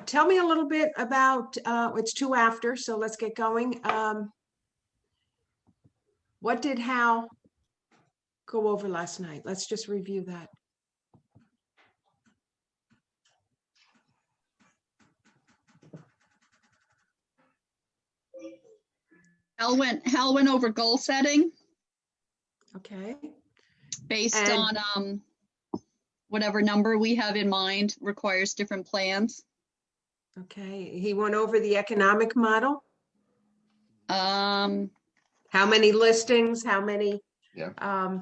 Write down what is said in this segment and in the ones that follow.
Tell me a little bit about, it's 2 after, so let's get going. What did Hal go over last night? Let's just review that. Hal went over goal setting Okay. based And- on whatever number we have in mind requires different plans. Okay, he went over the economic model. Um, How many listings, how many Yeah.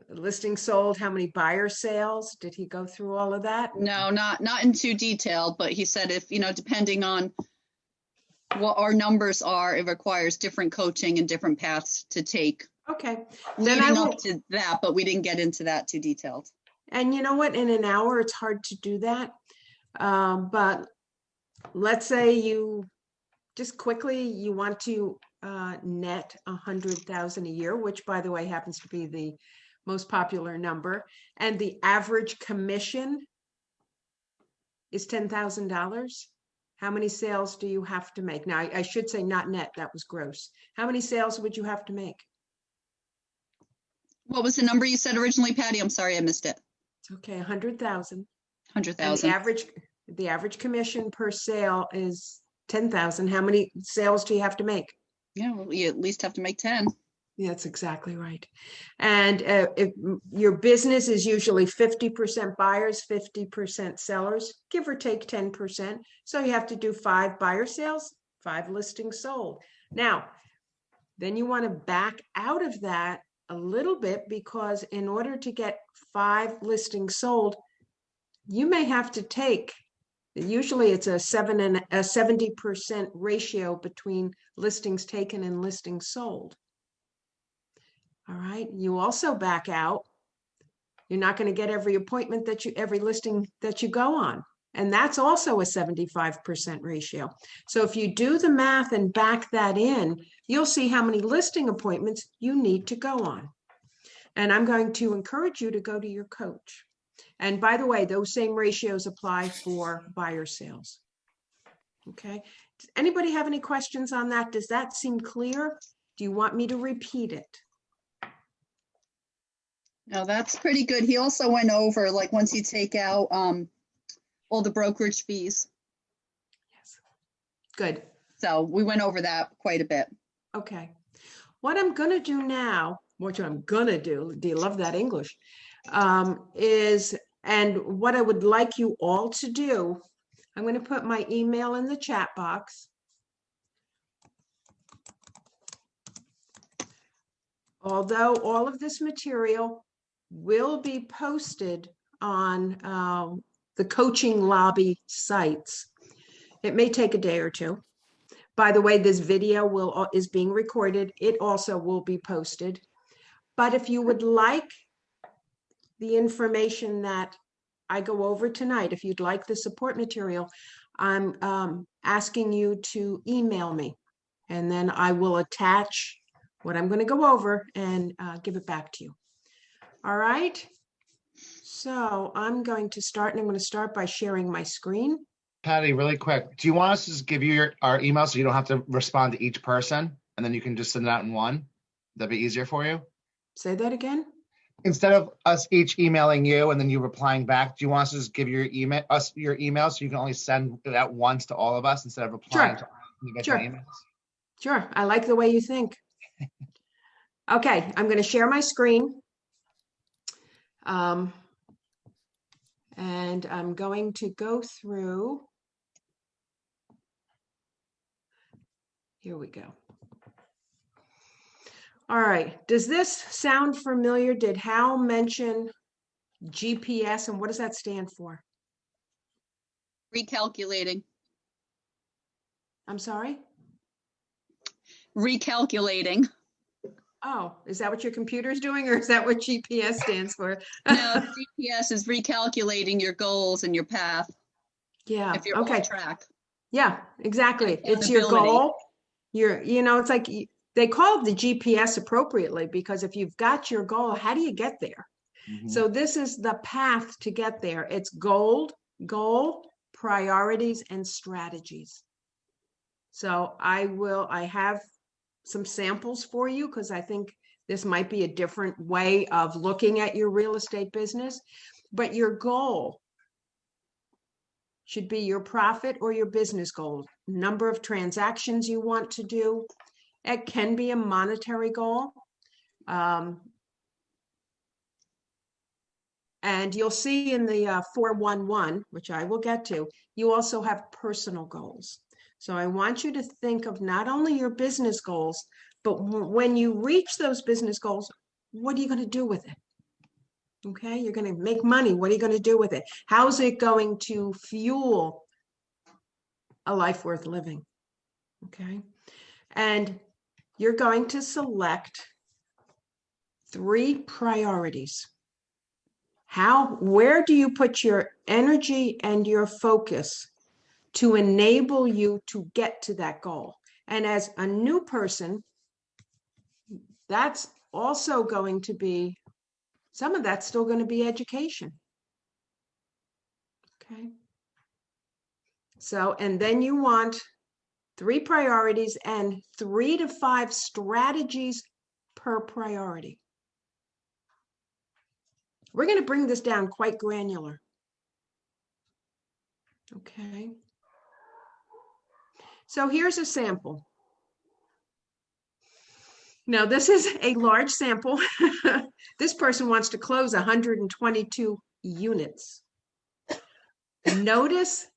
listings sold, how many buyer sales? Did he go through all of that? no, not in too detail, but he said if, depending on what our numbers are, it requires different coaching and different paths to take Okay, then I leading will, up to that, but we didn't get into that too detailed. and you know what, in an hour, it's hard to do that. But let's say you, just quickly, you want to net 100,000 a year, which by the way, happens to be the most popular number. And the average commission is $10,000. How many sales do you have to make? Now, I should say not net, that was gross. How many sales would you have to make? What was the number you said originally, Patty? I'm sorry, I missed it. It's okay, 100,000. And 100,000. the average commission per sale is 10,000. How many sales do you have to make? Yeah, well, you at least have to make 10. Yeah, that's exactly right. And if your business is usually 50% buyers, 50% sellers, give or take 10%. So you have to do 5 buyer sales, 5 listings sold. Now, then you want to back out of that a little bit, because in order to get 5 listings sold, you may have to take, usually it's a 70% ratio between listings taken and listings sold. All right, you also back out. You're not going to get every appointment every listing that you go on. And that's also a 75% ratio. So if you do the math and back that in, you'll see how many listing appointments you need to go on. And I'm going to encourage you to go to your coach. And by the way, those same ratios apply for buyer sales. Okay. Does anybody have any questions on that? Does that seem clear? Do you want me to repeat it? No, that's pretty good. He also went over, like, once you take out all the brokerage fees. Yes. Good. So we went over that quite a bit. Okay. What I'm going to do now, do you love that English? And what I would like you all to do, I'm going to put my email in the chat box. Although all of this material will be posted on the coaching lobby sites, it may take a day or two. By the way, this video is being recorded. It also will be posted. But if you would like the information that I go over tonight, if you'd like the support material, I'm asking you to email me, and then I will attach what I'm going to go over and give it back to you. All right. So I'm going to start, and I'm going to start by sharing my screen. Patty, really quick, do you want us to just give you our email so you don't have to respond to each person, and then you can just send it out in one? That'd be easier for you? Say that again. Instead of us each emailing you and then you replying back, do you want us to just give your email so you can only send it out once to all of us instead of replying to individual emails? Sure. I like the way you think. Okay, I'm going to share my screen. And I'm going to go through. Here we go. All right. Does this sound familiar? Did Hal mention GPS, and what does that stand for? Recalculating. I'm sorry? Recalculating. Oh, is that what your computer's doing, or is that what GPS stands for? No, GPS is recalculating your goals and your path. Yeah. If you're okay. on track. Yeah, exactly. It's your goal. It's like they call it the GPS appropriately, because if you've got your goal, how do you get there? Mm-hmm. So this is the path to get there. It's goal, priorities, and strategies. So I have some samples for you because I think this might be a different way of looking at your real estate business, but your goal should be your profit or your business goal, number of transactions you want to do. It can be a monetary goal. And you'll see in the 411, which I will get to, you also have personal goals. So I want you to think of not only your business goals, but when you reach those business goals, what are you going to do with it? Okay, you're going to make money. What are you going to do with it? How's it going to fuel a life worth living? Okay, and you're going to select 3 priorities. Where do you put your energy and your focus to enable you to get to that goal? And as a new person, that's also going to be, some of that's still going to be education. Okay. So, and then you want 3 priorities and 3 to 5 strategies per priority. We're going to bring this down quite granular. Okay. So here's a sample. Now, this is a large sample. This person wants to close 122 units. Notice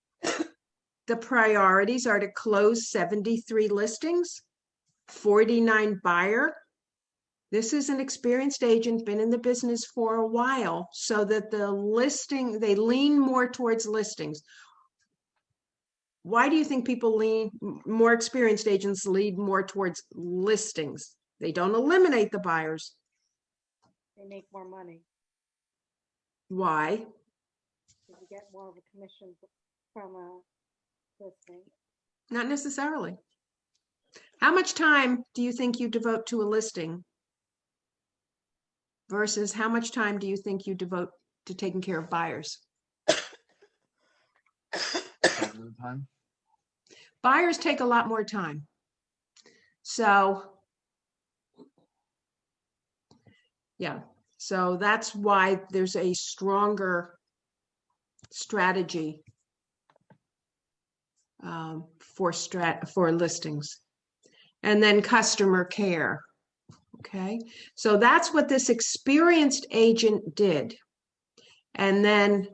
the priorities are to close 73 listings, 49 buyer. This is an experienced agent, been in the business for a while, so that they lean more towards listings. Why do you think more experienced agents lead more towards listings? They don't eliminate the buyers. They make more money. Why? You get more of a commission from a listing. Not necessarily. How much time do you think you devote to a listing versus how much time do you think you devote to taking care of buyers? Time. Buyers take a lot more time. So, yeah, so that's why there's a stronger strategy for listings. And then customer care. Okay, so that's what this experienced agent did. And then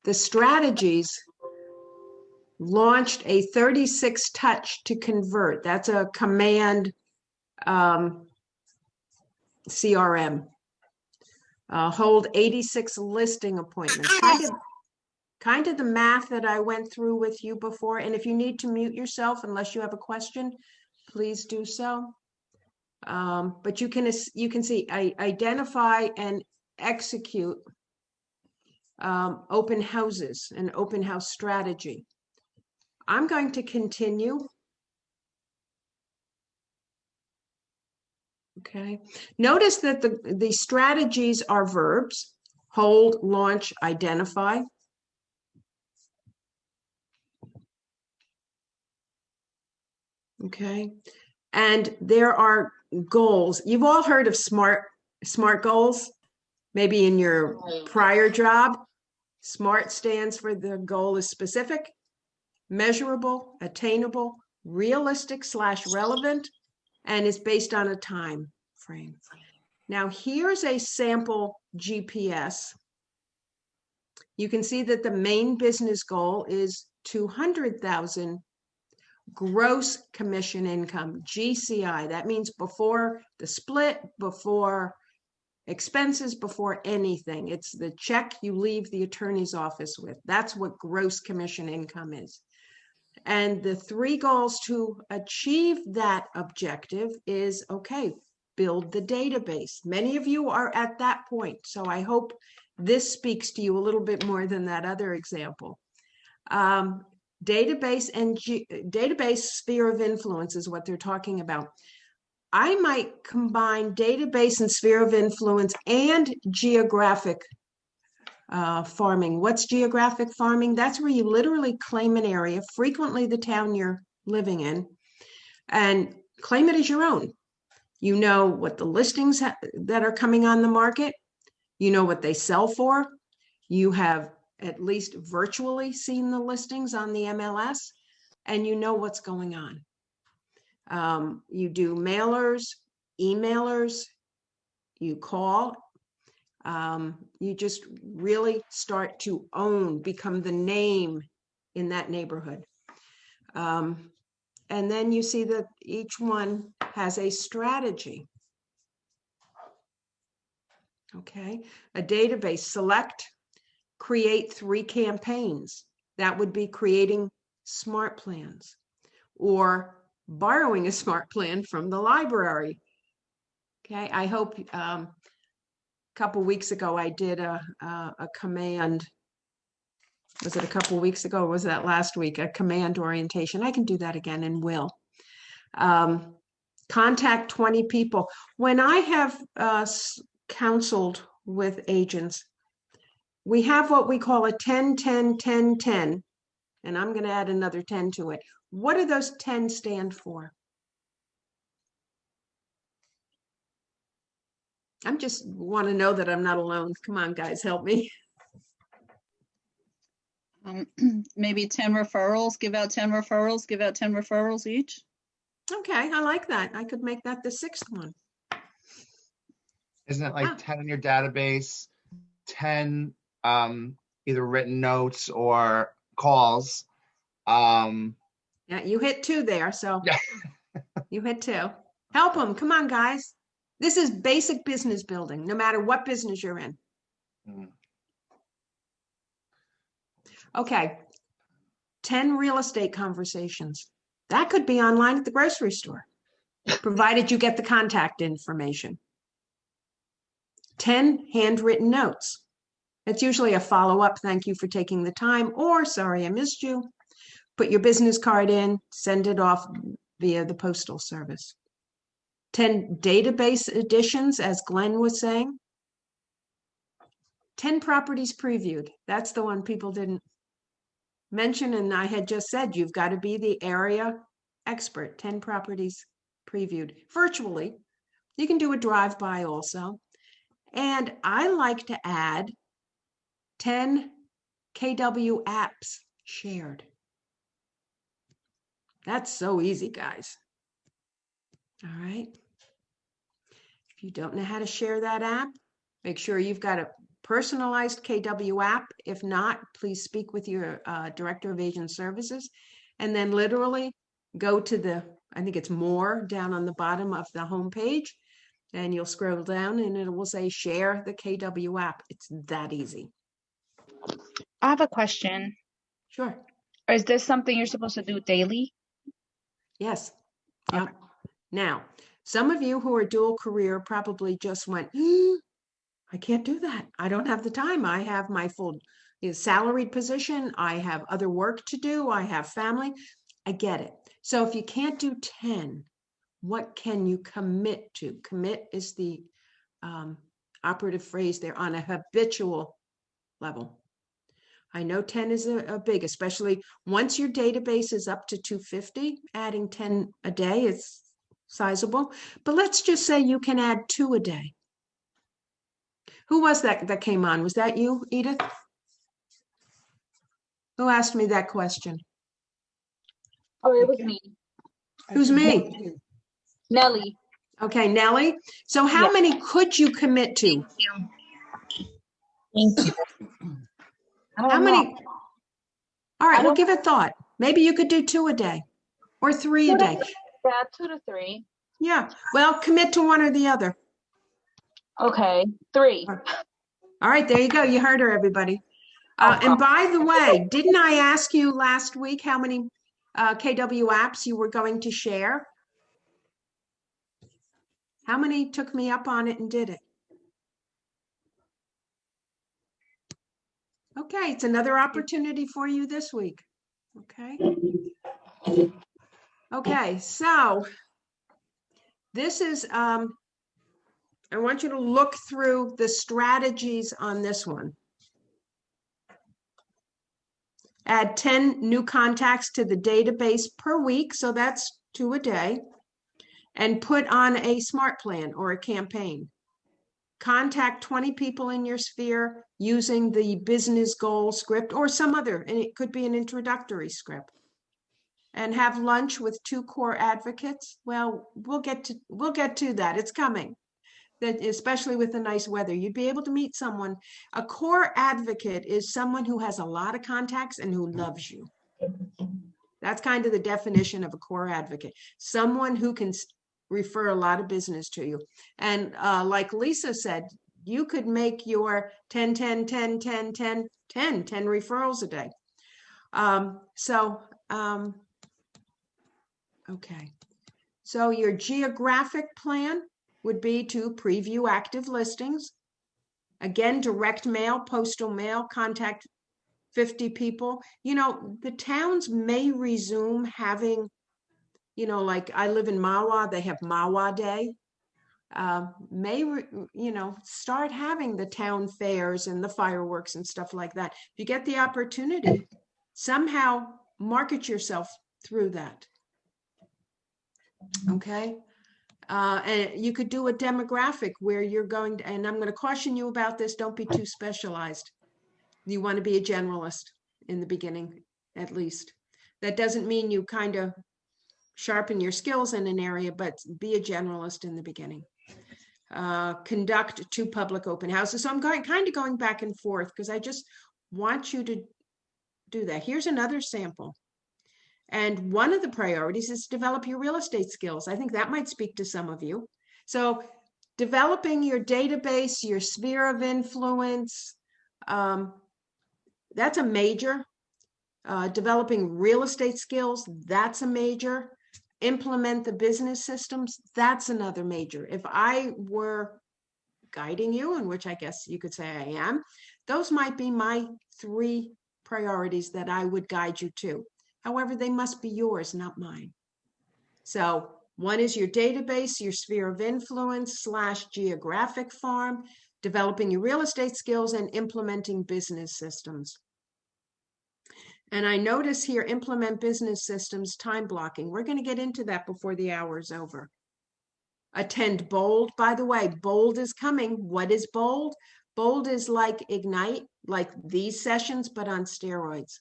the strategies launched a 36 touch to convert. That's a command CRM. Hold 86 listing appointments. Kind of the math that I went through with you before. And if you need to mute yourself, unless you have a question, please do so. But you can see, identify and execute open houses and open house strategy. I'm going to continue. Okay. Notice that the strategies are verbs: hold, launch, identify. Okay. And there are goals. You've all heard of SMART goals, maybe in your prior job. SMART stands for the goal is specific, measurable, attainable, realistic/relevant, and is based on a time frame. Now, here's a sample GPS. You can see that the main business goal is 200,000 gross commission income, GCI. That means before the split, before expenses, before anything. It's the check you leave the attorney's office with. That's what gross commission income is. And the 3 goals to achieve that objective is, okay, build the database. Many of you are at that point, so I hope this speaks to you a little bit more than that other example. Database and database sphere of influence is what they're talking about. I might combine database and sphere of influence and geographic farming. What's geographic farming? That's where you literally claim an area, frequently the town you're living in, and claim it as your own. You know what the listings that are coming on the market. You know what they sell for. You have at least virtually seen the listings on the MLS, and you know what's going on. You do mailers, emailers, you call. You just really start to become the name in that neighborhood. And then you see that each one has a strategy. Okay, a database, select, create 3 campaigns. That would be creating smart plans or borrowing a smart plan from the library. Okay, I hope a couple weeks ago I did a command. Was it a couple weeks ago or was that last week? A command orientation. I can do that again and will. Contact 20 people. When I have counseled with agents, we have what we call a 10, 10, 10, 10, and I'm going to add another 10 to it. What do those 10 stand for? I just want to know that I'm not alone. Come on, guys, help me. Maybe 10 referrals, give out 10 referrals, give out 10 referrals each. Okay, I like that. I could make that the 6th one. Isn't it like 10 in your database, 10 either written notes or calls? Yeah, you hit 2 there, so Yeah. you hit 2. Help them. Come on, guys. This is basic business building, no matter what business you're in. Okay, 10 real estate conversations. That could be online at the grocery store, provided you get the contact information. 10 handwritten notes. It's usually a follow-up, thank you for taking the time, or sorry, I missed you. Put your business card in, send it off via the postal service. 10 database additions, as Glenn was saying. 10 properties previewed. That's the one people didn't mention, and I had just said, you've got to be the area expert. 10 properties previewed virtually. You can do a drive-by also. And I like to add 10 KW apps shared. That's so easy, guys. All right. If you don't know how to share that app, make sure you've got a personalized KW app. If not, please speak with your Director of Agent Services. And then literally go to I think it's more down on the bottom of the homepage, and you'll scroll down and it will say share the KW app. It's that easy. I have a question. Sure. Is this something you're supposed to do daily? Yes. Okay. Yep. Now, some of you who are dual career probably just went, I can't do that. I don't have the time. I have my full salaried position. I have other work to do. I have family. I get it. So if you can't do 10, what can you commit to? Commit is the operative phrase there, on a habitual level. I know 10 is a big, especially once your database is up to 250, adding 10 a day is sizable. But let's just say you can add 2 a day. Who was that came on? Was that you, Edith? Who asked me that question? Oh, it was me, Who's me? Nelly. Okay, Nellie. So how Yeah. many could you commit to? Thank you. I don't How know. many? All right, I we'll don't- give it thought. Maybe you could do 2 a day or 3 a day. Yeah, 2 to 3. Yeah, well, commit to one or the other. Okay, 3. All right, there you go. You heard her, everybody. And by the way, didn't I ask you last week how many KW apps you were going to share? How many took me up on it and did it? Okay, it's another opportunity for you this week. Okay. Okay, so this is, I want you to look through the strategies on this one. Add 10 new contacts to the database per week, so that's 2 a day. And put on a smart plan or a campaign. Contact 20 people in your sphere using the business goal script or some other, and it could be an introductory script. And have lunch with 2 core advocates. Well, we'll get to that. It's coming. That especially with the nice weather, you'd be able to meet someone. A core advocate is someone who has a lot of contacts and who loves you. That's kind of the definition of a core advocate. Someone who can refer a lot of business to you. And like Lisa said, you could make your 10 referrals a day. Okay. So your geographic plan would be to preview active listings. Again, direct mail, postal mail, contact 50 people. You know, the towns may resume having, you know, like I live in Mawa, they have Mawa Day. Start having the town fairs and the fireworks and stuff like that. If you get the opportunity, somehow market yourself through that. Okay. And you could do a demographic where you're going to, and I'm going to caution you about this, don't be too specialized. You want to be a generalist in the beginning, at least. That doesn't mean you kind of sharpen your skills in an area, but be a generalist in the beginning. Conduct 2 public open houses. So I'm kind of going back and forth because I just want you to do that. Here's another sample. And one of the priorities is to develop your real estate skills. I think that might speak to some of you. So developing your database, your sphere of influence, that's a major. Developing real estate skills, that's a major. Implement the business systems, that's another major. If I were guiding you, in which I guess you could say I am, those might be my 3 priorities that I would guide you to. However, they must be yours, not mine. So one is your database, your sphere of influence / geographic farm, developing your real estate skills, and implementing business systems. And I notice here, implement business systems, time blocking. We're going to get into that before the hour is over. Attend Bold. By the way, Bold is coming. What is Bold? Bold is like Ignite, like these sessions, but on steroids,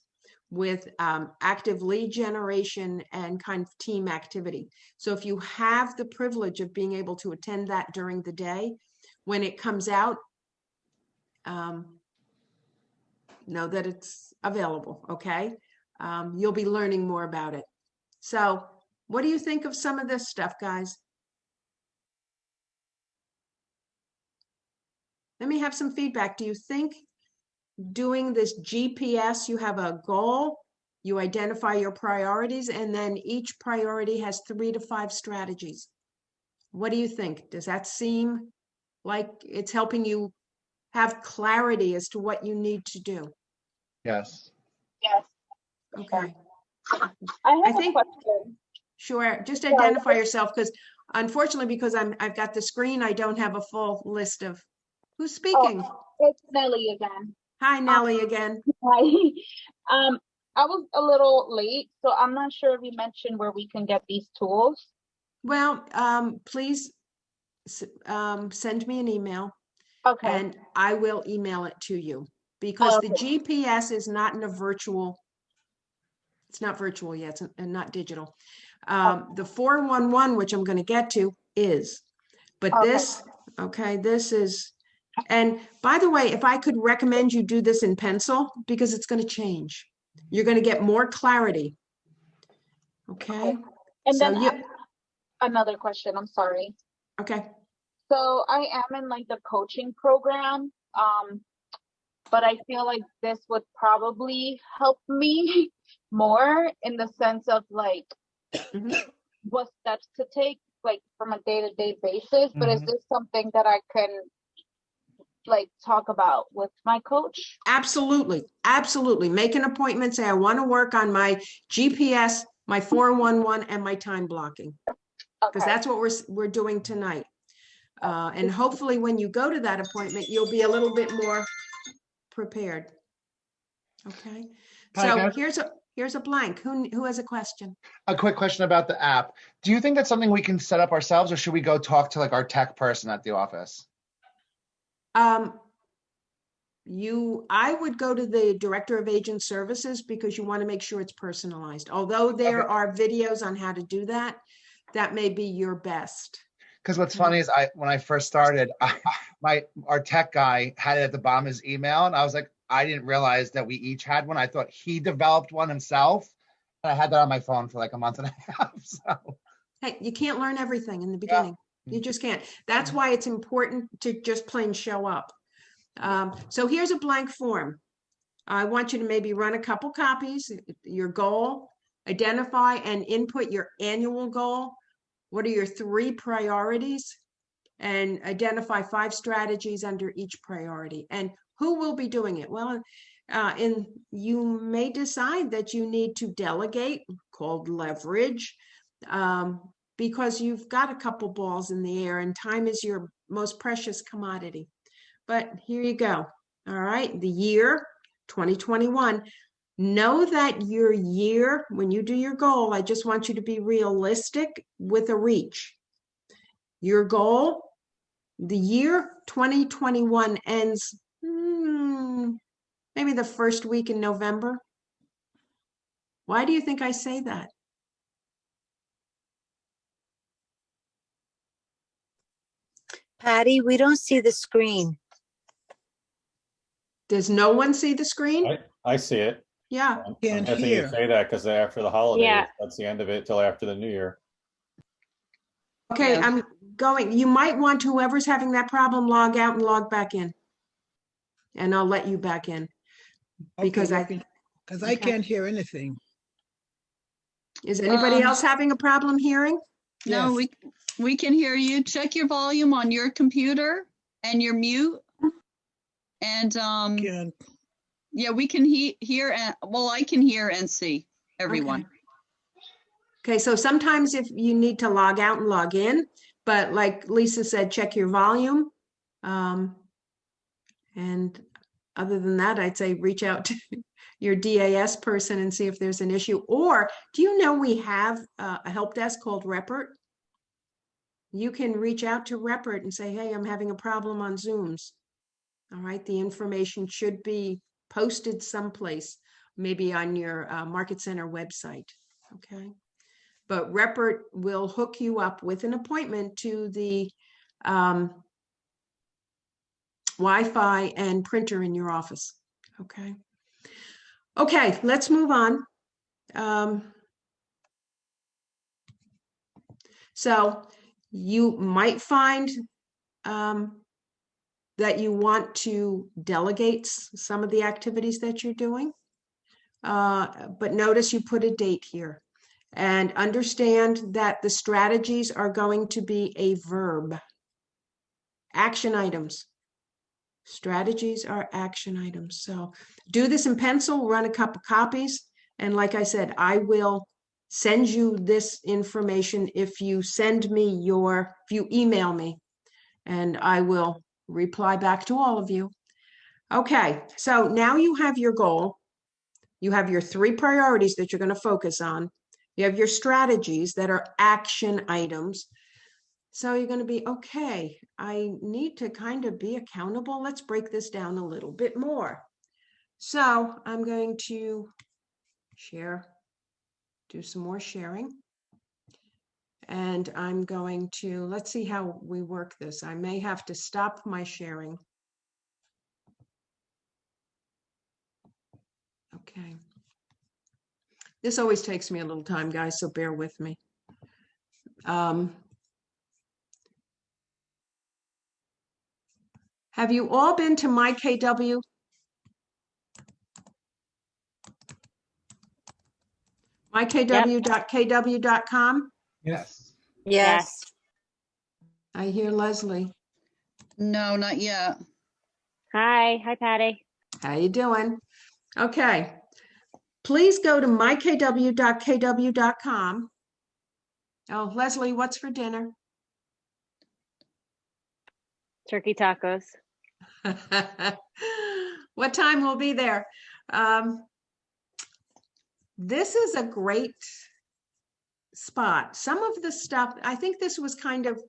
with active lead generation and kind of team activity. So if you have the privilege of being able to attend that during the day, when it comes out, know that it's available, okay? You'll be learning more about it. So what do you think of some of this stuff, guys? Let me have some feedback. Do you think doing this GPS, you have a goal, you identify your priorities, and then each priority has 3 to 5 strategies? What do you think? Does that seem like it's helping you have clarity as to what you need to do? Yes. Yes. Okay. I have a think- question. Sure. Just identify yourself, because unfortunately, because I've got the screen, I don't have a full list of who's speaking. It's Nelly again. Hi, Nellie again. Hi. I was a little late, so I'm not sure if you mentioned where we can get these tools. Well, please send me an email Okay. and I will email it to you, because the GPS is not in a virtual. It's not virtual yet, and not digital. The 411, which I'm going to get to, is, but this is, and by the way, if I could recommend you do this in pencil, because it's going to change. You're going to get more clarity. Okay. And So then another question, I'm sorry. Okay. So I am in like the coaching program, but I feel like this would probably help me more in the sense of like what steps to take, like from a day-to-day basis. But is this something that I can like talk about with my coach? Absolutely. Absolutely. Make an appointment. Say, I want to work on my GPS, my 411, and my time blocking, because that's what we're doing tonight. And hopefully when you go to that appointment, you'll be a little bit more prepared. Okay. Patty, So can I- here's a blank. Who has a question? a quick question about the app. Do you think that's something we can set up ourselves, or should we go talk to like our tech person at the office? I would go to the Director of Agent Services because you want to make sure it's personalized. Although there Okay. are videos on how to do that, that may be your best. Because what's Okay. funny is when I first started, our tech guy had it at the bottom of his email, and I was like, I didn't realize that we each had one. I thought he developed one himself, and I had that on my phone for like a month and a half. So Hey, you can't learn everything in the beginning. You just can't. That's why it's important to just plain show up. So here's a blank form. I want you to maybe run a couple copies, your goal, identify and input your annual goal. What are your 3 priorities? And identify 5 strategies under each priority. And who will be doing it? Well, you may decide that you need to delegate, called leverage, because you've got a couple balls in the air and time is your most precious commodity. But here you go. All right, the year 2021. Know that your year, when you do your goal, I just want you to be realistic with a reach. Your goal, the year 2021 ends maybe the first week in November. Why do you think I say that? Patty, we don't see the screen. Does no one see the screen? I see it. Yeah. I'm Can't guessing you hear. say that because after the holidays, Yeah. that's the end of it till after the new year. Okay, Yeah. I'm going. You might want whoever's having that problem log out and log back in. And I'll let you back in. Because I Because I okay. can't hear anything. Is anybody Um, else having a problem hearing? No, Yes. we can hear you. Check your volume on your computer and your mute. And Can't. yeah, we can hear and well, I can hear and see everyone. Okay, so sometimes if you need to log out and log in, but like Lisa said, check your volume. And other than that, I'd say reach out to your DAS person and see if there's an issue. Or do you know we have a help desk called Repert? You can reach out to Repert and say, hey, I'm having a problem on Zooms. All right, the information should be posted someplace, maybe on your Market Center website, okay? But Repert will hook you up with an appointment to the Wi-Fi and printer in your office, okay? Okay, let's move on. So you might find that you want to delegate some of the activities that you're doing. But notice you put a date here and understand that the strategies are going to be a verb. Action items. Strategies are action items. So do this in pencil, run a couple copies. And like I said, I will send you this information if you email me, and I will reply back to all of you. Okay, so now you have your goal. You have your 3 priorities that you're going to focus on. You have your strategies that are action items. So you're going to be, okay, I need to kind of be accountable. Let's break this down a little bit more. So I'm going to do some more sharing. And I'm going to, let's see how we work this. I may have to stop my sharing. Okay. This always takes me a little time, guys, so bear with me. Have you all been to MyKW? MyKW.kw.com? yes. Yes. I hear Leslie. No, not yet. Hi, Patty. How you doing? Okay. Please go to mykw.kw.com. Oh, Leslie, what's for dinner? Turkey tacos. What time will be there? this is a great spot. Some of the stuff, I think this was kind of,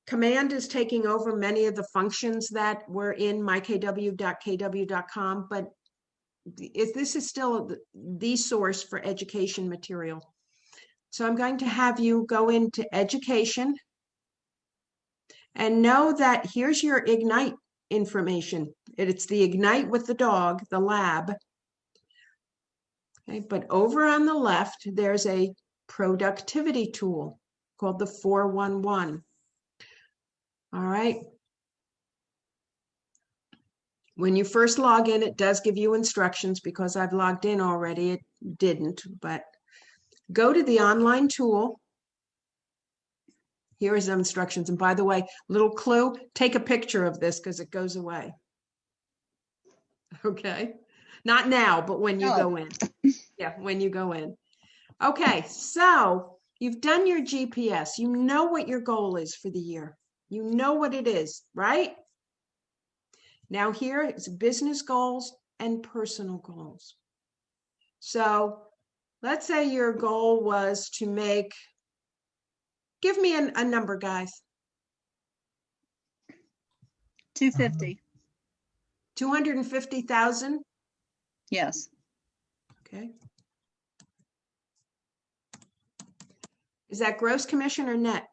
Command is taking over many of the functions that were in mykw.kw.com, but this is still the source for education material. So I'm going to have you go into education and know that here's your Ignite information. It's the Ignite with the dog, the lab. Okay, but over on the left, there's a productivity tool called the 411. All right. When you first log in, it does give you instructions. Because I've logged in already, it didn't, but go to the online tool. Here is the instructions. And by the way, little clue, take a picture of this because it goes away. Okay. Not now, but when you go in. Yeah, when you go in. Okay, so you've done your GPS. You know what your goal is for the year. You know what it is, right? Now here is business goals and personal goals. So let's say your goal was to make, give me a number, guys. 250. 250,000. Yes. Okay. Is that gross commission or net?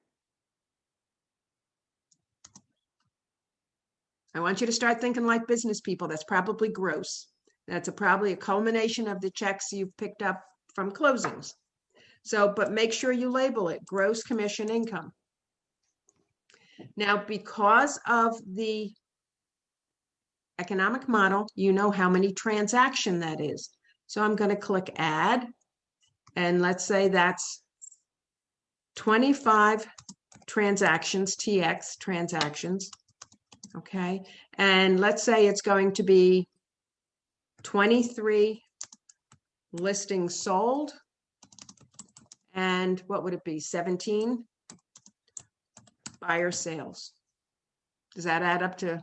I want you to start thinking like business people. That's probably gross. That's probably a culmination of the checks you've picked up from closings. So, but make sure you label it gross commission income. Now, because of the economic model, you know how many transaction that is. So I'm going to click add, and let's say that's 25 transactions, TX transactions. Okay. And let's say it's going to be 23 listings sold. And what would it be? 17 buyer sales. Does that add up to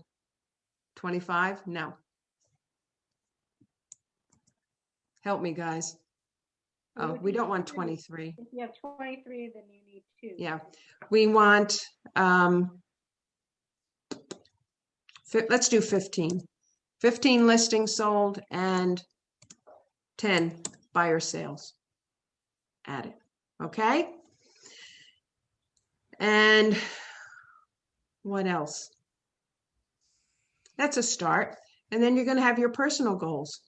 25? No. Help me, guys. Oh, we don't want 23. If you have 23, then you need 2. Yeah, we want, let's do 15. 15 listings sold and 10 buyer sales. Add it, okay? And what else? That's a start. And then you're going to have your personal goals.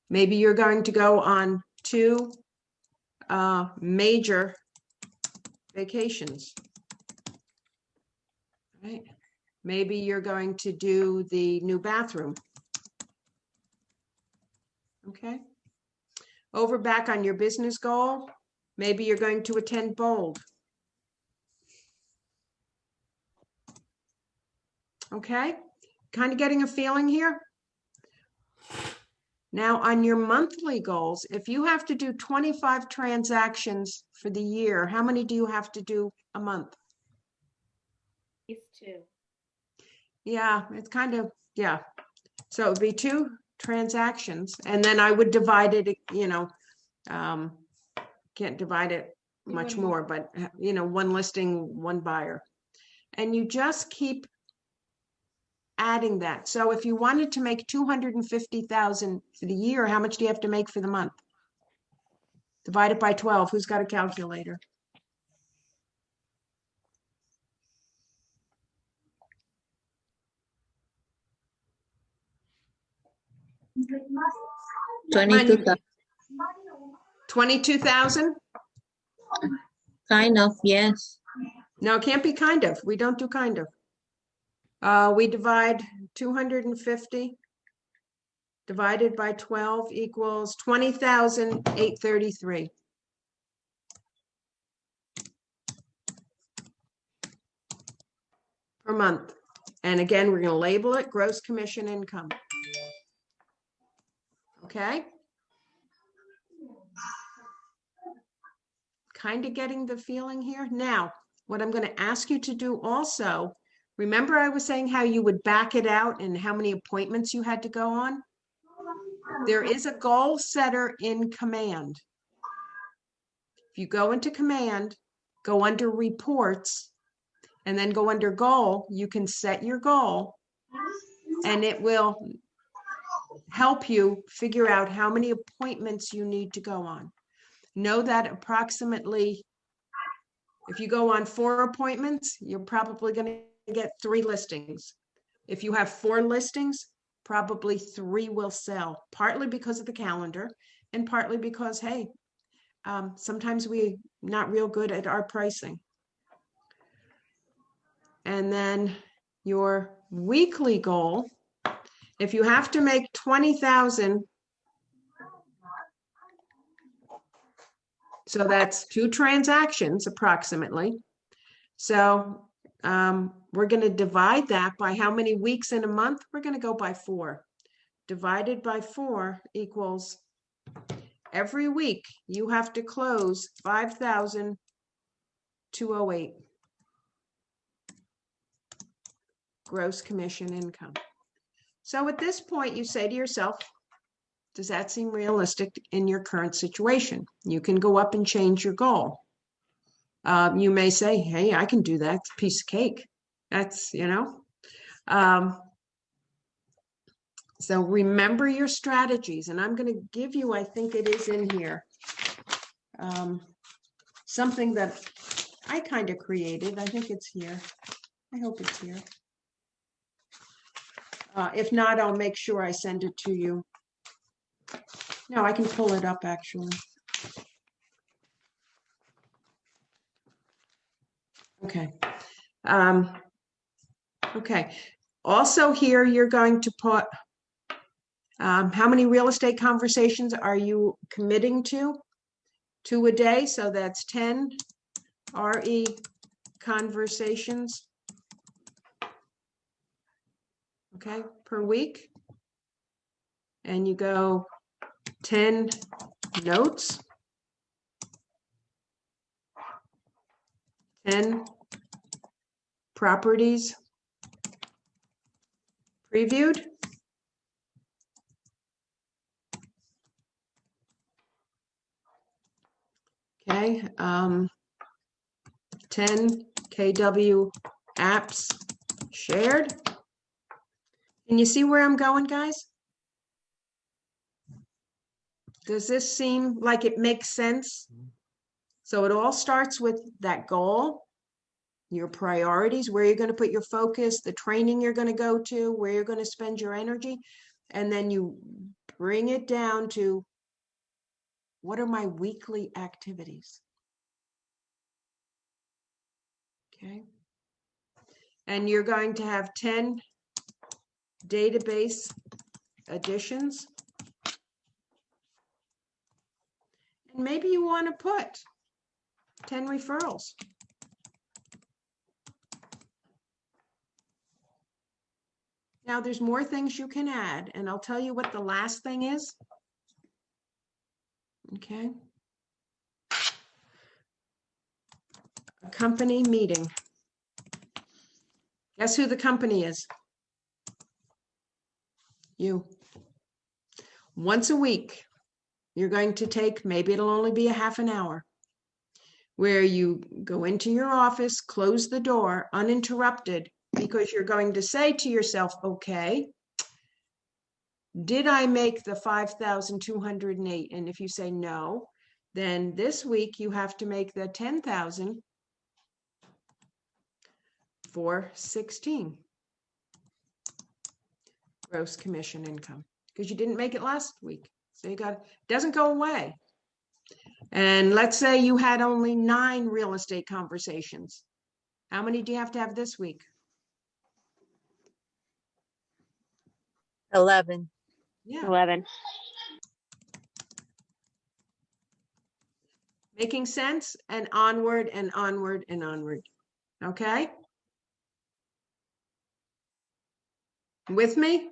Maybe you're going to go on 2 major vacations. Right? Maybe you're going to do the new bathroom. Okay. Over back on your business goal, maybe you're going to attend Bold. Okay. Kind of getting a feeling here. Now on your monthly goals, if you have to do 25 transactions for the year, how many do you have to do a month? These 2. Yeah, it's kind of, yeah. So it would be 2 transactions, and then I would divide it, you know, can't divide it much more, but you know, 1 listing, 1 buyer. And you just keep adding that. So if you wanted to make 250,000 for the year, how much do you have to make for the month? Divide it by 12. Who's got a calculator? $22,000. 22,000? Kind of, yes. No, it can't be kind of. We don't do kind of. We divide 250 divided by 12 equals 20,833. Per month. And again, we're going to label it gross commission income. Okay. Kind of getting the feeling here. Now, what I'm going to ask you to do also, remember I was saying how you would back it out and how many appointments you had to go on? There is a goal setter in command. If you go into command, go under reports, and then go under goal, you can set your goal, and it will help you figure out how many appointments you need to go on. Know that approximately, if you go on 4 appointments, you're probably going to get 3 listings. If you have 4 listings, probably 3 will sell, partly because of the calendar and partly because, hey, sometimes we're not real good at our pricing. And then your weekly goal, if you have to make 20,000, so that's 2 transactions approximately. So we're going to divide that by how many weeks in a month. We're going to go by 4. Divided by 4 equals every week you have to close 5,208 gross commission income. So at this point, you say to yourself, does that seem realistic in your current situation? You can go up and change your goal. You may say, hey, I can do that. It's a piece of cake. That's, so remember your strategies. And I'm going to give you, I think it is in here, something that I kind of created. I think it's here. I hope it's here. If not, I'll make sure I send it to you. No, I can pull it up actually. Okay. Okay. Also here, you're going to put how many real estate conversations are you committing to? 2 a day. So that's 10 RE conversations. Okay, per week. And you go 10 notes, 10 properties previewed, okay, 10 KW apps shared. Can you see where I'm going, guys? Does this seem like it makes sense? So it all starts with that goal, your priorities, where you're going to put your focus, the training you're going to go to, where you're going to spend your energy, and then you bring it down to what are my weekly activities? Okay. And you're going to have 10 database additions. And maybe you want to put 10 referrals. Now there's more things you can add, and I'll tell you what the last thing is. Okay. A company meeting. Guess who the company is? You. Once a week, you're going to take, maybe it'll only be a half an hour, where you go into your office, close the door uninterrupted, because you're going to say to yourself, okay, did I make the 5,208? And if you say no, then this week you have to make the 10,416 gross commission income, because you didn't make it last week. So you got, it doesn't go away. And let's say you had only 9 real estate conversations. How many do you have to have this week? 11. Yeah. 11. Making sense? And onward and onward and onward. Okay? With me?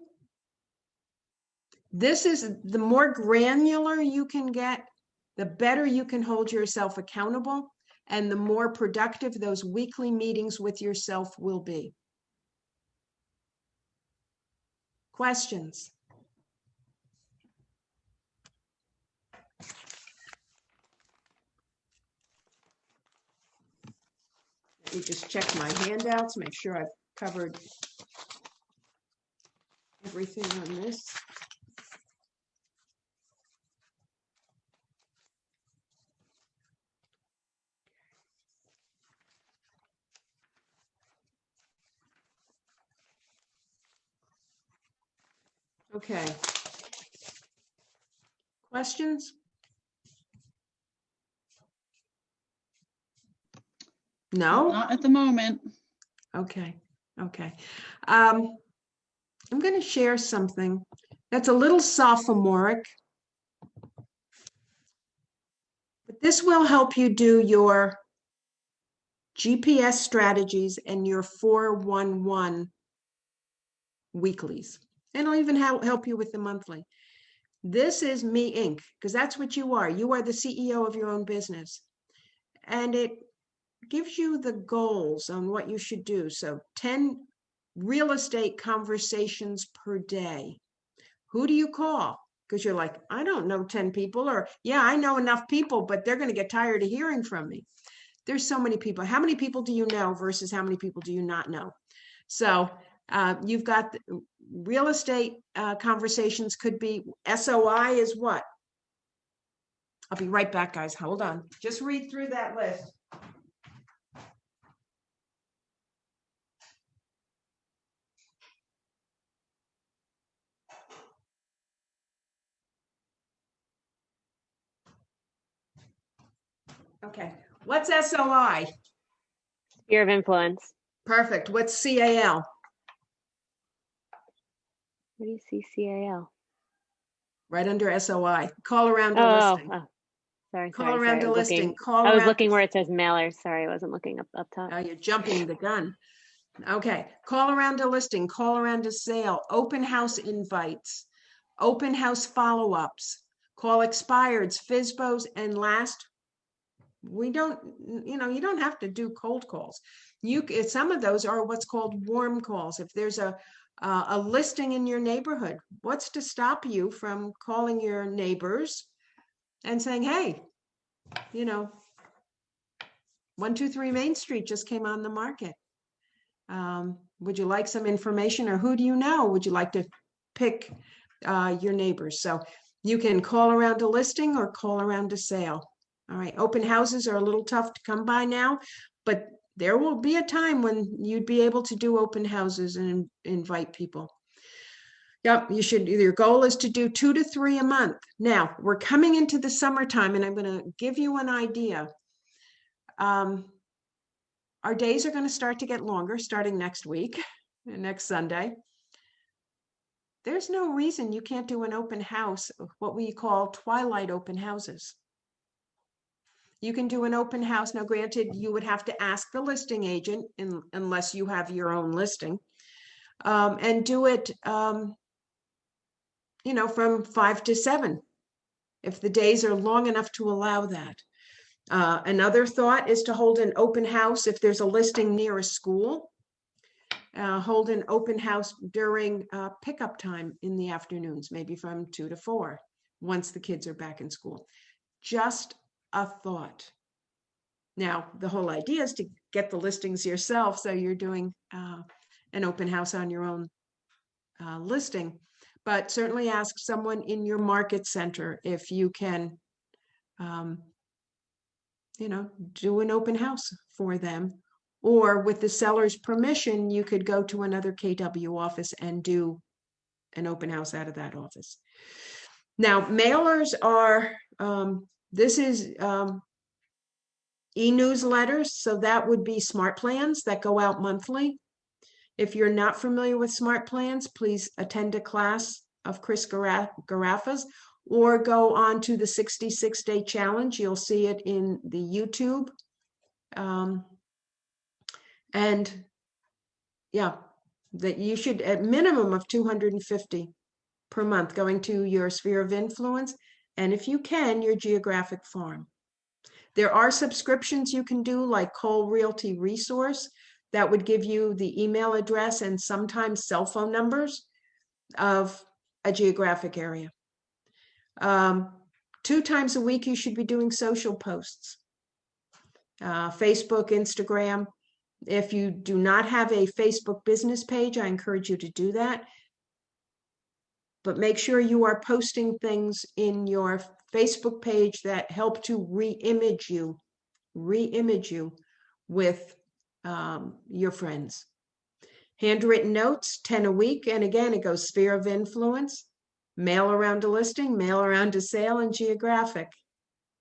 This is, the more granular you can get, the better you can hold yourself accountable, and the more productive those weekly meetings with yourself will be. Questions? me just check my handouts, make sure I've covered everything on this. Okay. Questions? No? Not at the moment. Okay, okay. I'm going to share something that's a little sophomoric, but this will help you do your GPS strategies and your 411 weeklies. And it'll even help you with the monthly. This is Me Inc., because that's what you are. You are the CEO of your own business. And it gives you the goals on what you should do. So 10 real estate conversations per day. Who do you call? Because you're like, I don't know 10 people, or yeah, I know enough people, but they're going to get tired of hearing from me. There's so many people. How many people do you know versus how many people do you not know? So you've got real estate conversations could be SOI is what? I'll be right back, guys. Hold on. Just read through that list. Okay. What's SOI? Sphere of influence. Perfect. What's CAL? What do you see CAL? Right under SOI. Call around a Oh, listing. sorry. Call sorry, around sorry. a listing. Call I was around. looking where it says mailers. Sorry, I wasn't looking up top. Oh, you're jumping the gun. Okay. Call around a listing. Call around a sale. Open house invites. Open house follow-ups. Call expireds, FSBOs, and last, you don't have to do cold calls. Some of those are what's called warm calls. If there's a listing in your neighborhood, what's to stop you from calling your neighbors and saying, hey, 123 Main Street just came on the market. Would you like some information, or who do you know? Would you like to pick your neighbors? So you can call around a listing or call around a sale. All right. Open houses are a little tough to come by now, but there will be a time when you'd be able to do open houses and invite people. Yep, your goal is to do 2 to 3 a month. Now, we're coming into the summertime, and I'm going to give you an idea. Our days are going to start to get longer starting next week, next Sunday. There's no reason you can't do an open house, what we call twilight open houses. You can do an open house. Now, granted, you would have to ask the listing agent unless you have your own listing, and do it, from 5 to 7, if the days are long enough to allow that. Another thought is to hold an open house if there's a listing near a school. Hold an open house during pickup time in the afternoons, maybe from 2 to 4, once the kids are back in school. Just a thought. Now, the whole idea is to get the listings yourself, so you're doing an open house on your own listing, but certainly ask someone in your market center if you can, do an open house for them. Or with the seller's permission, you could go to another KW office and do an open house out of that office. Now, mailers are, this is e-newsletters, so that would be smart plans that go out monthly. If you're not familiar with smart plans, please attend a class of Chris Garaffa's, or go on to the 66-day challenge. You'll see it in the YouTube. And yeah, that you should, at minimum of 250 per month, going to your sphere of influence, and if you can, your geographic farm. There are subscriptions you can do, like Cole Realty Resource, that would give you the email address and sometimes cell phone numbers of a geographic area. 2 times a week, you should be doing social posts, Facebook, Instagram. If you do not have a Facebook business page, I encourage you to do that. But make sure you are posting things in your Facebook page that help to re-image you with your friends. Handwritten notes, 10 a week. And again, it goes sphere of influence, mail around a listing, mail around a sale, and geographic.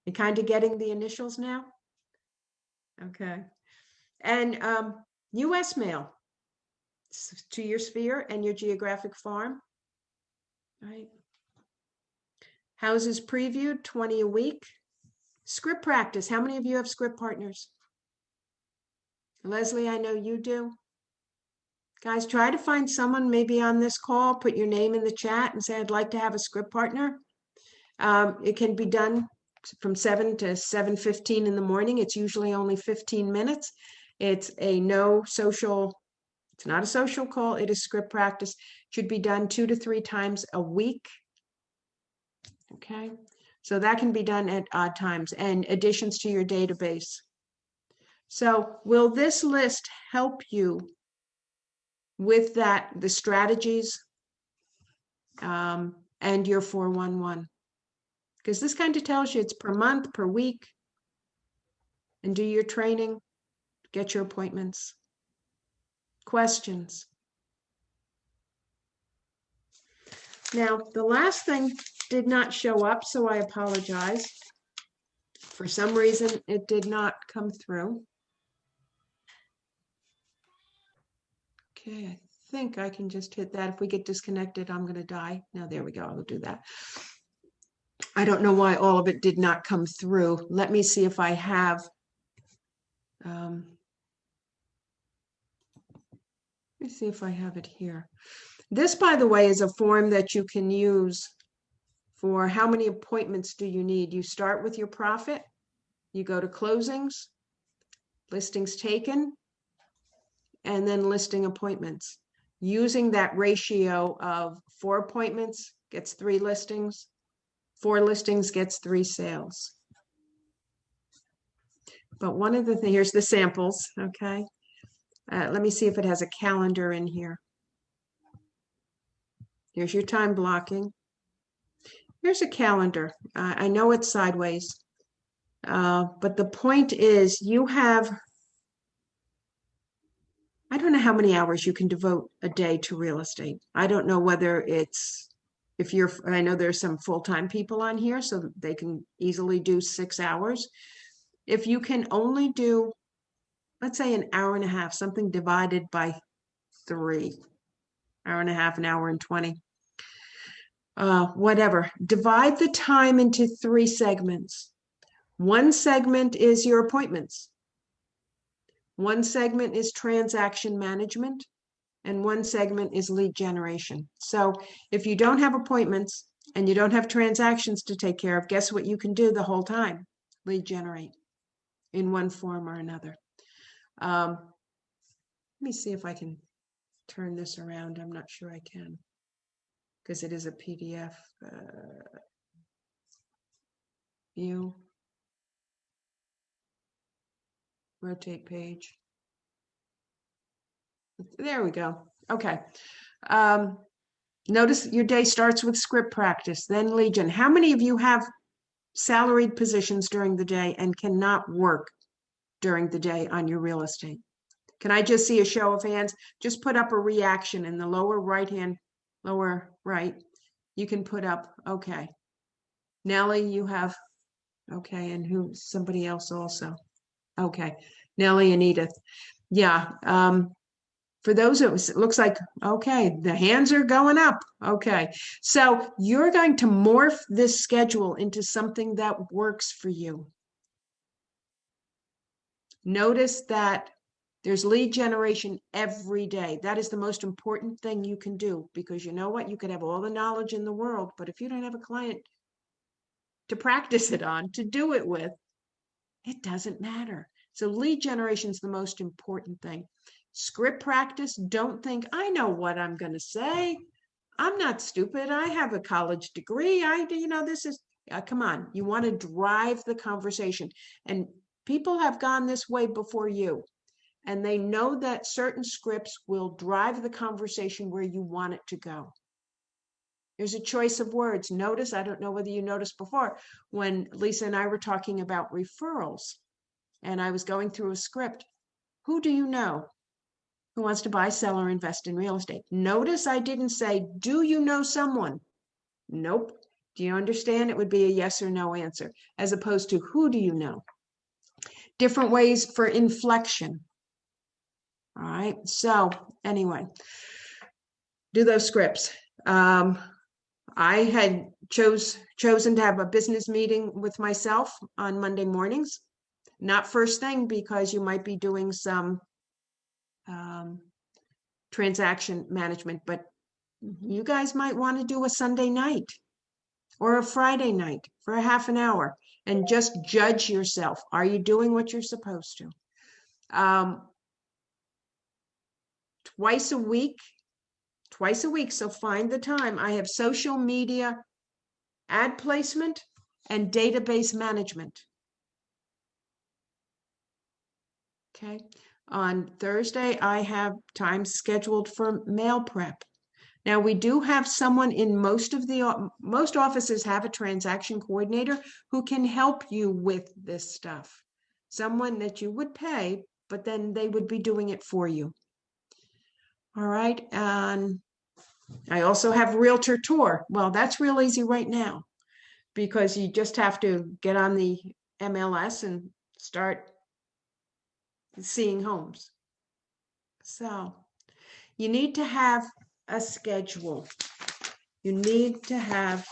You kind of getting the initials now? Okay. And US mail to your sphere and your geographic farm. Right. Houses previewed, 20 a week. Script practice. How many of you have script partners? Leslie, I know you do. Guys, try to find someone maybe on this call, put your name in the chat and say, I'd like to have a script partner. It can be done from 7 to 7:15 in the morning. It's usually only 15 minutes. It's not a social call. It is script practice. It should be done 2 to 3 times a week. Okay. So that can be done at odd times and additions to your database. So will this list help you with that, the strategies and your 411? Because this kind of tells you it's per month, per week, and do your training, get your appointments. Questions? Now, the last thing did not show up, so I apologize. For some reason, it did not come through. Okay, I think I can just hit that. If we get disconnected, I'm going to die. No, there we go. I'll do that. I don't know why all of it did not come through. Let me see if I have. Let me see if I have it here. This, by the way, is a form that you can use for how many appointments do you need. You start with your profit, you go to closings, listings taken, and then listing appointments. Using that ratio of 4 appointments gets 3 listings, 4 listings gets 3 sales. But one of the things, here's the samples, okay? Let me see if it has a calendar in here. Here's your time blocking. Here's a calendar. I know it's sideways, but the point is you have, I don't know how many hours you can devote a day to real estate. I don't know whether it's, I know there's some full-time people on here, so they can easily do 6 hours. If you can only do, let's say, an hour and a half, something divided by 3, hour and a half, an hour and 20. Whatever. Divide the time into 3 segments. One segment is your appointments. One segment is transaction management, and one segment is lead generation. So if you don't have appointments and you don't have transactions to take care of, guess what you can do the whole time? Lead generate in one form or another. Let me see if I can turn this around. I'm not sure I can, because it is a PDF view. Rotate page. There we go. Okay. Notice your day starts with script practice, then lead gen. How many of you have salaried positions during the day and cannot work during the day on your real estate? Can I just see a show of hands? Just put up a reaction in the lower right. You can put up, okay. Nellie, you have, okay, and somebody else also. Okay, Nellie and Edith. Yeah, for those of us, it looks like, okay, the hands are going up. Okay, so you're going to morph this schedule into something that works for you. Notice that there's lead generation every day. That is the most important thing you can do, because you know what? You could have all the knowledge in the world, but if you don't have a client to practice it on, to do it with, it doesn't matter. So lead generation is the most important thing. Script practice, don't think, I know what I'm going to say. I'm not stupid. I have a college degree. This is, come on. You want to drive the conversation. And people have gone this way before you. and they know that certain scripts will drive the conversation where you want it to go. There's a choice of words. Notice, I don't know whether you noticed before, when Lisa and I were talking about referrals, and I was going through a script. Who do you know who wants to buy, sell, or invest in real estate? Notice I didn't say, do you know someone? Nope. Do you understand? It would be a yes or no answer, as opposed to who do you know? Different ways for inflection. All right. So anyway, do those scripts. I had chosen to have a business meeting with myself on Monday mornings. Not first thing, because you might be doing some transaction management, but you guys might want to do a Sunday night or a Friday night for a half an hour and just judge yourself. Are you doing what you're supposed to? Twice a week. So find the time. I have social media ad placement and database management. Okay. On Thursday, I have time scheduled for mail prep. Now, we do have someone in most offices have a transaction coordinator who can help you with this stuff. Someone that you would pay, but then they would be doing it for you. All right. And I also have Realtor Tour. Well, that's real easy right now because you just have to get on the MLS and start seeing homes. So you need to have a schedule. You need to have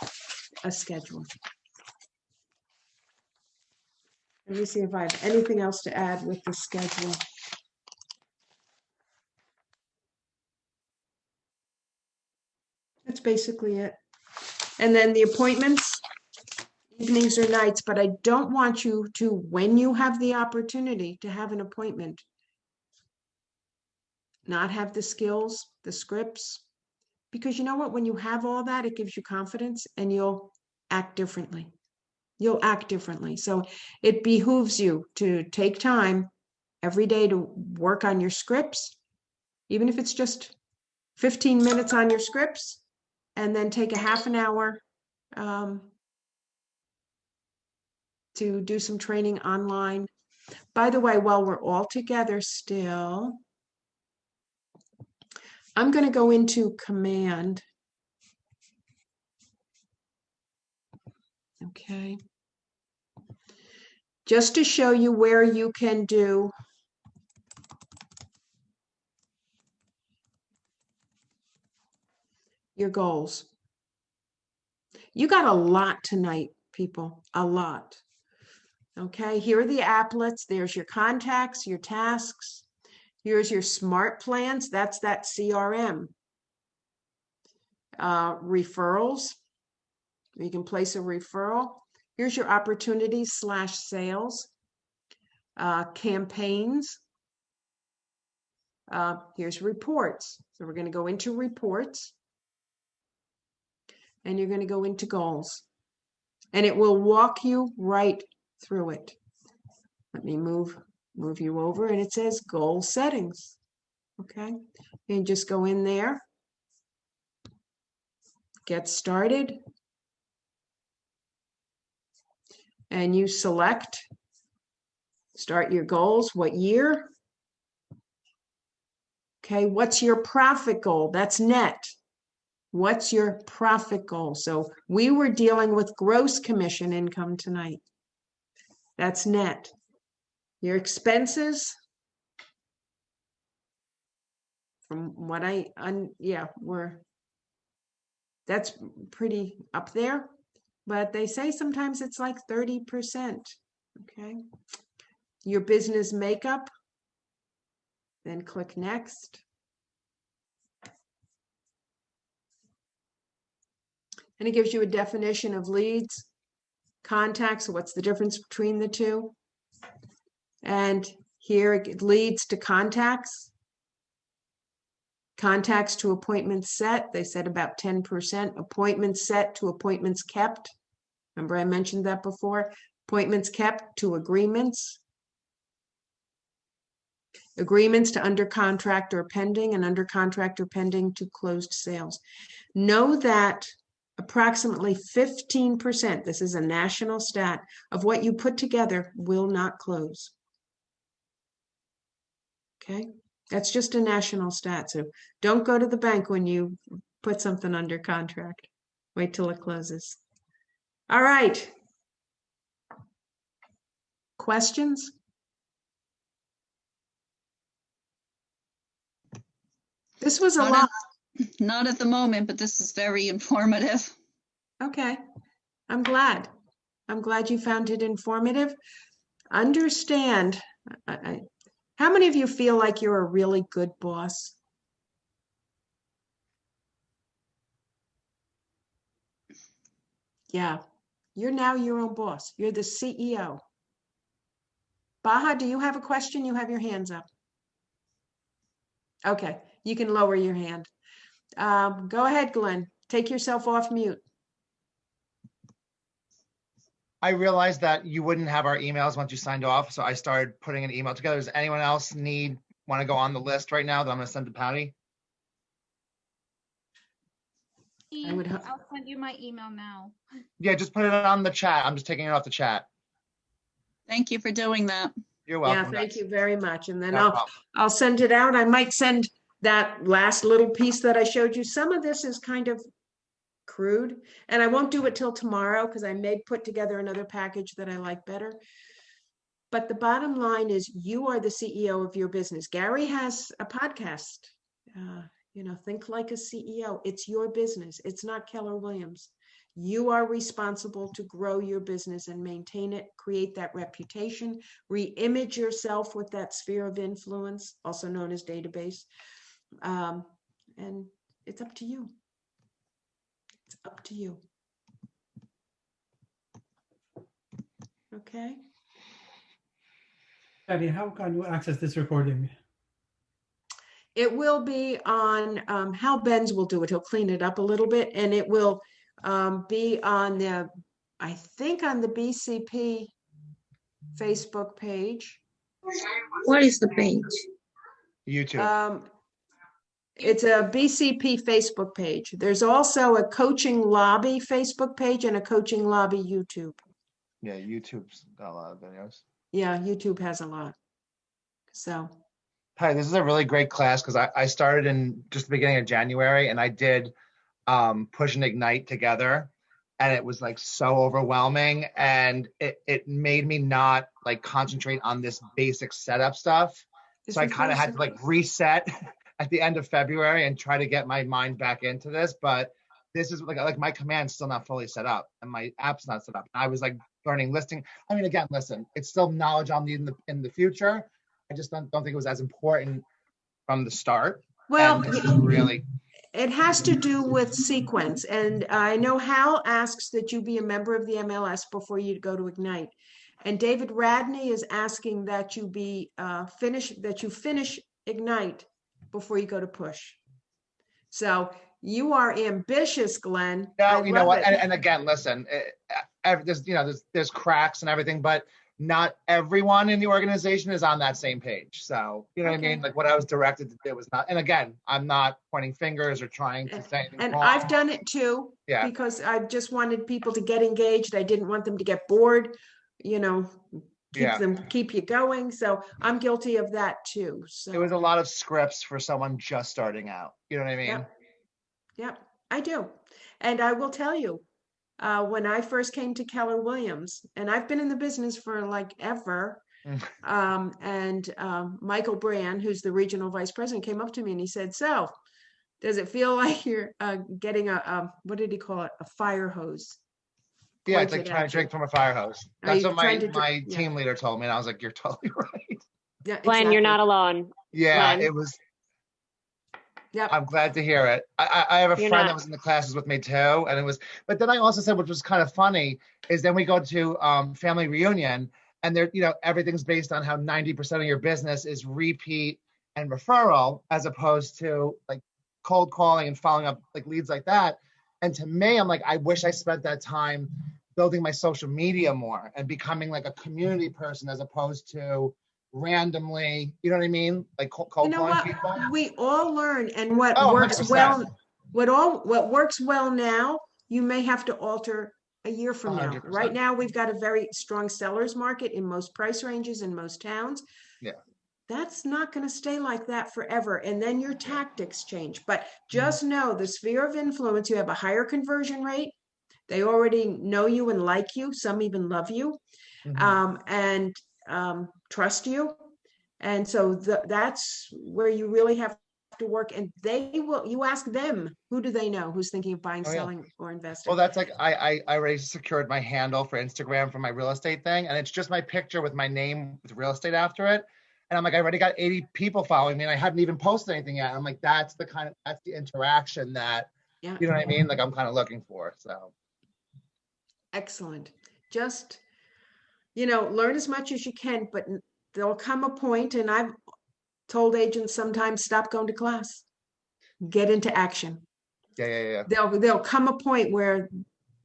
a schedule. Let me see if I have anything else to add with the schedule. That's basically it. And then the appointments, evenings or nights, but I don't want you to, when you have the opportunity to have an appointment, not have the skills, the scripts, because you know what, when you have all that, it gives you confidence and you'll act differently. You'll act differently. So it behooves you to take time every day to work on your scripts, even if it's just 15 minutes on your scripts, and then take a half an hour to do some training online. By the way, while we're all together still, I'm going to go into command. Okay. Just to show you where you can do your goals. You got a lot tonight, people, a lot. Okay, here are the applets. There's your contacts, your tasks. Here's your smart plans. That's that CRM. Referrals. You can place a referral. Here's your opportunities / sales. Campaigns. Here's reports. So we're going to go into reports. And you're going to go into goals. And it will walk you right through it. Let me move you over, and it says goal settings. Okay, and just go in there, get started, and you select, start your goals, what year? Okay, what's your profit goal? That's net. What's your profit goal? So we were dealing with gross commission income tonight. That's net. Your expenses, from what that's pretty up there, but they say sometimes it's like 30%. Okay. Your business makeup, then click next. And it gives you a definition of leads, contacts. What's the difference between the two? And here it leads to contacts. Contacts to appointments set, they said about 10%. Appointments set to appointments kept. Remember I mentioned that before? Appointments kept to agreements. agreements to under contract or pending, and under contract or pending to closed sales. Know that approximately 15%, this is a national stat, of what you put together will not close. Okay, that's just a national stat. So don't go to the bank when you put something under contract. Wait till it closes. All right. Questions? This was a Not lot. Not at the moment, but this is very informative. Okay, I'm glad. I'm glad you found it informative. Understand, how many of you feel like you're a really good boss? Yeah, you're now your own boss. You're the CEO. Baha, do you have a question? You have your hands up. Okay, you can lower your hand. Go ahead, Glenn. Take yourself off mute. I realized that you wouldn't have our emails once you signed off, so I started putting an email together. Does anyone else want to go on the list right now that I'm going to send to Patty? I would I'll send you my email now. Yeah, just put it on the chat. I'm just taking it off the chat. Thank you for doing that. You're Yeah, welcome. thank guys. you very much. And then No problem. I'll send it out. I might send that last little piece that I showed you. Some of this is kind of crude, and I won't do it till tomorrow because I may put together another package that I like better. But the bottom line is you are the CEO of your business. Gary has a podcast. Think like a CEO. It's your business. It's not Keller Williams. You are responsible to grow your business and maintain it, create that reputation, re-image yourself with that sphere of influence, also known as database. And it's up to you. It's up to you. Okay. Patty, how can you access this recording? It will be on Hal Benz will do it. He'll clean it up a little bit, and it will be on I think on the BCP Facebook page. What is the page? YouTube. It's a BCP Facebook page. There's also a Coaching Lobby Facebook page and a Coaching Lobby YouTube. Yeah, YouTube's got a lot of videos. Yeah, YouTube has a lot. So. Hi, this is a really great class because I started in just the beginning of January, and I did Push and Ignite together, and it was like so overwhelming, and it made me not like concentrate on this basic setup stuff. So I kind of had to like reset at the end of February and try to get my mind back into this. But this is like my command's still not fully set up and my app's not set up. I was like learning listing. I mean, again, listen, it's still knowledge I'll need in the future. I just don't think it was as important from the start. Well, really, it has to do with sequence. And I know Hal asks that you be a member of the MLS before you go to Ignite. And David Radney is asking that you be finish Ignite before you go to Push. So you are ambitious, Glenn. No, you know what? And again, listen, there's cracks and everything, but not everyone in the organization is on that same page. So, you know what I mean? Like what I was directed to do was not, and again, I'm not pointing fingers or trying to say anything And wrong. I've done it too, because I just wanted people to get engaged. I didn't want them to get bored, keep you going. So I'm guilty of that too. So it was a lot of scripts for someone just starting out. You know what I mean? Yep, I do. And I will tell you, when I first came to Keller Williams, and I've been in the business for like ever, Michael Brand, who's the regional vice president, came up to me and he said, "So, does it feel like you're getting what did he call it? A fire hose?" Yeah, it's like trying to drink from a fire hose. That's what my team leader told me, and I was like, "You're totally right." Yeah, Glenn, you're not alone. Yeah, Glenn. it was. Yep. I'm glad to hear it. I have a friend that was in the classes with me too, and it was. But then I also said, which was kind of funny, is then we go to family reunion, and there, everything's based on how 90% of your business is repeat and referral, as opposed to like cold calling and following up like leads like that. And to me, I'm like, I wish I spent that time building my social media more and becoming like a community person, as opposed to randomly, you know what I mean? Like You cold know calling what? people. We all learn, and what Oh, works 100%. well, what works well now, you may have to alter a year from now. 100%. Right now, we've got a very strong sellers market in most price ranges in most towns. Yeah. That's not going to stay like that forever. And then your tactics change. But just know the sphere of influence, you have a higher conversion rate. They already know you and like you. Some even love you, and trust you. And so that's where you really have to work. And you ask them, who do they know who's thinking of buying, Oh, yeah. selling, or investing? Well, that's like, I already secured my handle for Instagram for my real estate thing. And it's just my picture with my name with real estate after it. And I'm like, I already got 80 people following me and I haven't even posted anything yet. I'm like, that's the interaction that, Yeah. you know what I mean? Like I'm kind of looking for, so. Excellent. Just, learn as much as you can, but there'll come a point, and I've told agents sometimes, stop going to class, get into action. Yeah. There'll come a point where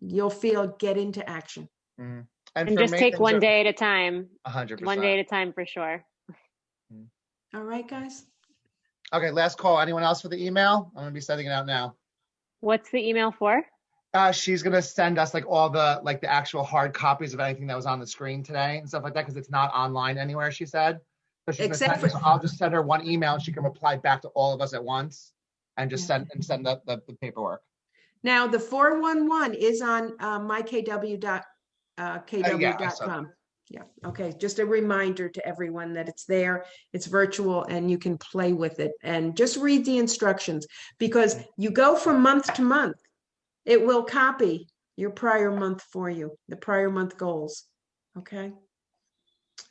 you'll feel get into action. Mm-hmm. And for just me, take things one are day at a time. 100%. One day at a time for sure. All right, guys. Okay, last call. Anyone else for the email? I'm gonna be sending it out now. What's the email for? She's gonna send us like all the actual hard copies of anything that was on the screen today and stuff like that because it's not online anywhere. She said. So she's Except gonna send us. I'll just send her one email and she can reply back to all of us at once and just Yeah. send the paperwork. Now the 411 is on mykw.kw.com. I saw that. Yeah. Okay. Just a reminder to everyone that it's there. It's virtual and you can play with it, and just read the instructions, because you go from month to month. It will copy your prior month for you, the prior month goals. Okay.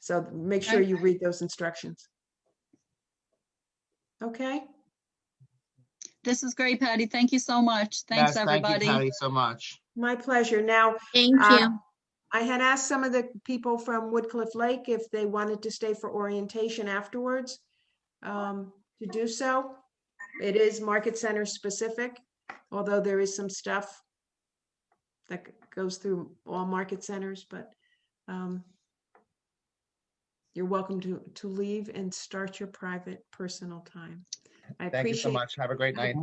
So make sure you read those instructions. Okay. This is great, Patty. Thank you so much. Thanks, Yes, everybody. Thank you, Patty, so much. My pleasure. Now, Thank you. I had asked some of the people from Woodcliff Lake if they wanted to stay for orientation afterwards, to do so. It is market center specific, although there is some stuff that goes through all market centers, but you're welcome to leave and start your private personal time. Thank you so much. Have a great night.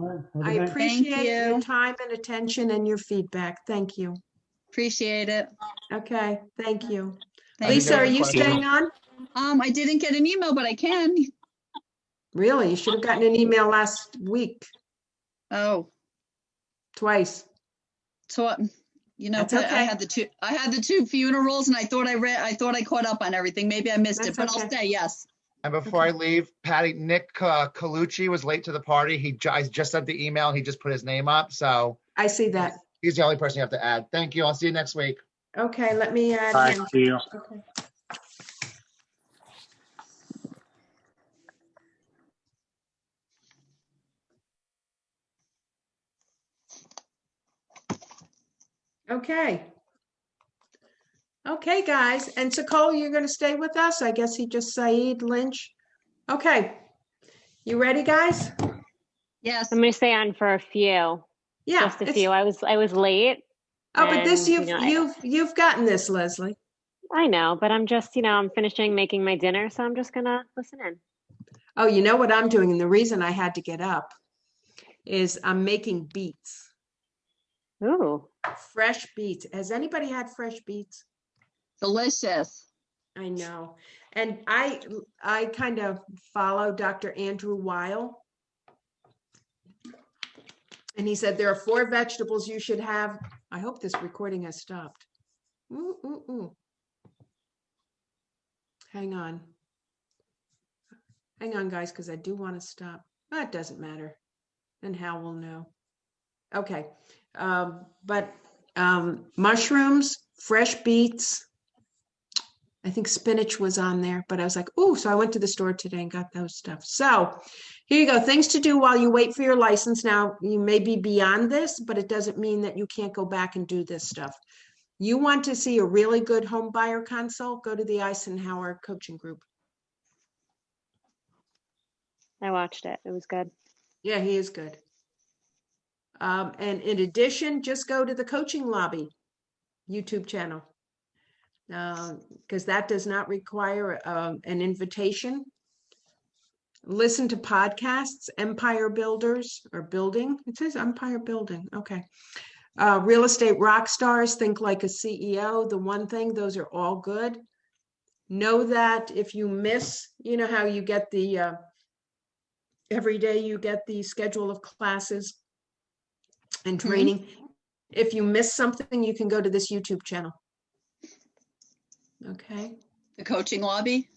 I appreciate your time and attention and your feedback. Thank you. Appreciate it. Okay, thank you. Thank Lisa, you. are you staying on? I didn't get an email, but I can. Really? You should have gotten an email last week. Oh. Twice. So, That's Pat, okay. I had the two funerals and I thought I caught up on everything. Maybe I missed it, That's but I'll okay. stay. Yes. And before I leave, Patty, Nick Colucci was late to the party. I just sent the email. He just put his name up. So I see that. he's the only person you have to add. Thank you. I'll see you next week. Okay, let me add Bye. him. See you. Okay. Okay. Okay, guys. And Sakol, you're going to stay with us? I guess he just Saeed Lynch. Okay. You ready, guys? Yes. I'm going to stay on for a few. Yeah. Just a few. I was late. Oh, but this and, you've gotten this, Leslie. I know, but I'm just, I'm finishing making my dinner, so I'm just gonna listen in. Oh, you know what I'm doing, and the reason I had to get up is I'm making beets. Ooh. Fresh beets. Has anybody had fresh beets? Delicious. I know. And I kind of follow Dr. Andrew Weil. And he said there are 4 vegetables you should have. I hope this recording has stopped. Ooh, ooh, ooh. Hang on. Hang on, guys, because I do want to stop. It doesn't matter. And Hal will know. Okay. Mushrooms, fresh beets. I think spinach was on there, but I was like, ooh, so I went to the store today and got those stuff. So here you go. Things to do while you wait for your license. Now, you may be beyond this, but it doesn't mean that you can't go back and do this stuff. You want to see a really good home buyer consult, go to the Eisenhower coaching group. I watched it. It was good. Yeah, he is good. And in addition, just go to the Coaching Lobby YouTube channel. because that does not require an invitation. Listen to podcasts, Empire Builders or Building. It says Empire Building. Okay. Real Estate Rock Stars, Think Like a CEO. The One Thing, those are all good. Know that if you miss, you know how you get the, every day you get the schedule of classes and training. If you miss something, you can go to this YouTube channel. Okay. The coaching lobby?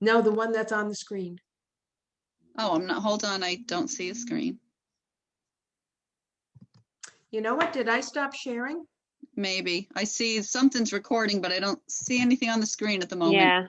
No, the one that's on the screen. Oh, I'm not, hold on, I don't see a screen. You know what? Did I stop sharing? Maybe. I see something's recording, but I don't see anything on the screen at the moment. Yeah,